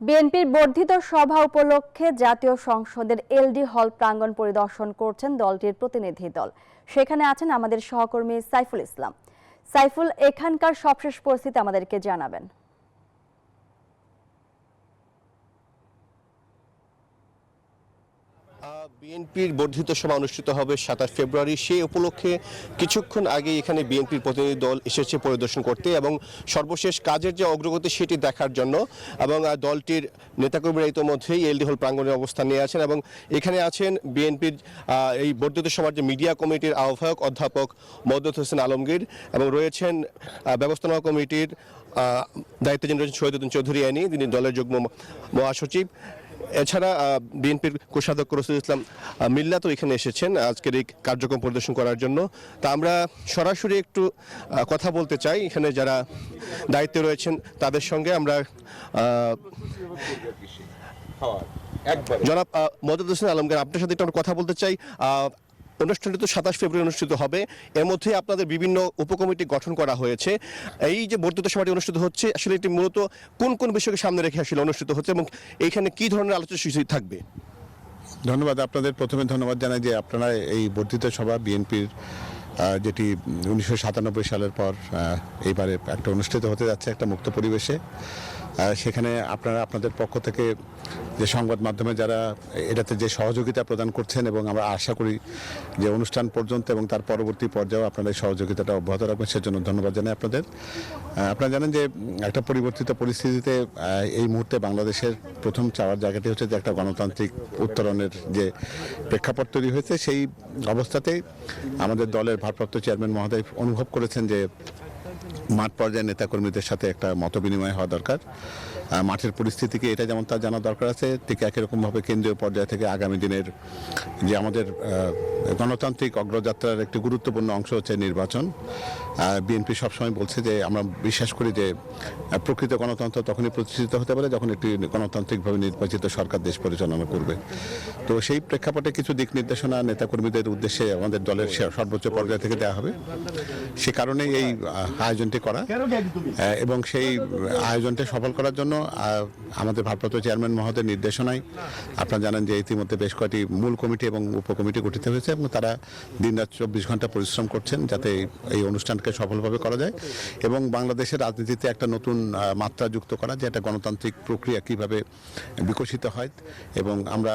বিএনপির বর্ধিত সভা উপলক্ষে জাতীয় সংসদের এলডি হল প্রাঙ্গণ পরিদর্শন করছেন দলটির প্রতিনিধি দল। সেখানে আছেন আমাদের সহকর্মী সাইফুল ইসলাম। সাইফুল, এখানকার সবশেষ পরিস্থিতি আমাদেরকে জানাবেন। বিএনপির বর্ধিত সভা অনুষ্ঠিত হবে 27 ফেব্রুয়ারি। সেই উপলক্ষে কিছুক্ষণ আগে এখানে বিএনপির প্রতিনিধি দল এসেছে পরিদর্শন করতে এবং সর্বশেষ কাজের যে অগ্রগতি সেটি দেখার জন্য। এবং দলটির নেতাকর্মীরা ইতিমধ্যেই এলডি হল প্রাঙ্গণে অবস্থান নিয়ে আছেন এবং এখানে আছেন বিএনপির এই বর্ধিত সভার যে মিডিয়া কমিটির আহ্বায়ক অধ্যাপক মওদুদ হোসেন আলমগীর এবং রয়েছেন ব্যবস্থাপনা কমিটির দায়িত্বজ্ঞান রয়েছেন শহীদুদ্দিন চৌধুরী আইনি, তিনি দলের যুগ্ম মহাসচিব। এছাড়া বিএনপির কোষাধ্যক্ষ রশিদুল ইসলাম মিল্লাতও এখানে এসেছেন আজকের এই কার্যক্রম পরিদর্শন করার জন্য। তা আমরা সরাসরি একটু কথা বলতে চাই এখানে যারা দায়িত্বে রয়েছেন তাদের সঙ্গে। আমরা জনাব মওদুদ হোসেন আলমগীর, আপনার সাথে একটু আমরা কথা বলতে চাই। অনুষ্ঠানটি তো 27 ফেব্রুয়ারি অনুষ্ঠিত হবে, এর মধ্যে আপনাদের বিভিন্ন উপকমিটি গঠন করা হয়েছে। এই যে বর্ধিত সভাটি অনুষ্ঠিত হচ্ছে, আসলে এটি মূলত কোন কোন বিষয়কে সামনে রেখে আসলে অনুষ্ঠিত হচ্ছে এবং এইখানে কি ধরনের আলোচনা সুযোগ থাকবে? ধন্যবাদ। আপনাদের প্রথমে ধন্যবাদ জানাই যে আপনারা এই বর্ধিত সভা বিএনপির যেটি 1997 সালের পর এইবারে একটা অনুষ্ঠিত হতে যাচ্ছে একটা মুক্ত পরিবেশে। সেখানে আপনারা আপনাদের পক্ষ থেকে যে সংবাদ মাধ্যমে যারা এটাতে যে সহযোগিতা প্রদান করছেন এবং আমরা আশা করি যে অনুষ্ঠান পর্যন্ত এবং তার পরবর্তী পর্যায়েও আপনারা এই সহযোগিতাটা অব্যাহত রাখবেন, সেজন্য ধন্যবাদ জানাই আপনাদের। আপনারা জানেন যে একটা পরিবর্তিত পরিস্থিতিতে এই মুহূর্তে বাংলাদেশের প্রথম চাওয়ার জায়গাটি হচ্ছে যে একটা গণতান্ত্রিক উত্তরণের যে প্রেক্ষাপট তৈরি হয়েছে। সেই অবস্থাতেই আমাদের দলের ভারপ্রাপ্ত চেয়ারম্যান মহোদয় অনুভব করেছেন যে মাঠ পর্যায়ে নেতাকর্মীদের সাথে একটা মতবিনিময় হওয়া দরকার। মাঠের পরিস্থিতিকে এটা যেমন তার জানা দরকার আছে, ঠিক একই রকমভাবে কেন্দ্রীয় পর্যায় থেকে আগামী দিনের যে আমাদের গণতান্ত্রিক অগ্রযাত্রার একটি গুরুত্বপূর্ণ অংশ হচ্ছে নির্বাচন। বিএনপি সবসময় বলছে যে আমরা বিশ্বাস করি যে প্রকৃত গণতন্ত্র তখনই প্রতিষ্ঠিত হতে পারে যখন একটি গণতান্ত্রিকভাবে নির্বাচিত সরকার দেশ পরিচালনা করবে। তো সেই প্রেক্ষাপটে কিছু দিক নির্দেশনা নেতাকর্মীদের উদ্দেশ্যে আমাদের দলের সর্বোচ্চ পর্যায় থেকে দেওয়া হবে। সে কারণে এই আয়োজনটি করা এবং সেই আয়োজনটি সফল করার জন্য আমাদের ভারপ্রাপ্ত চেয়ারম্যান মহোদয়ের নির্দেশনায় আপনারা জানেন যে ইতিমধ্যে বেশ কয়েকটি মূল কমিটি এবং উপকমিটি গঠিত হয়েছে এবং তারা দিনরাত 24 ঘন্টা পরিশ্রম করছেন যাতে এই অনুষ্ঠানকে সফলভাবে করা যায় এবং বাংলাদেশের রাজনীতিতে একটা নতুন মাত্রা যুক্ত করা, যে একটা গণতান্ত্রিক প্রক্রিয়া কিভাবে বিকশিত হয়। এবং আমরা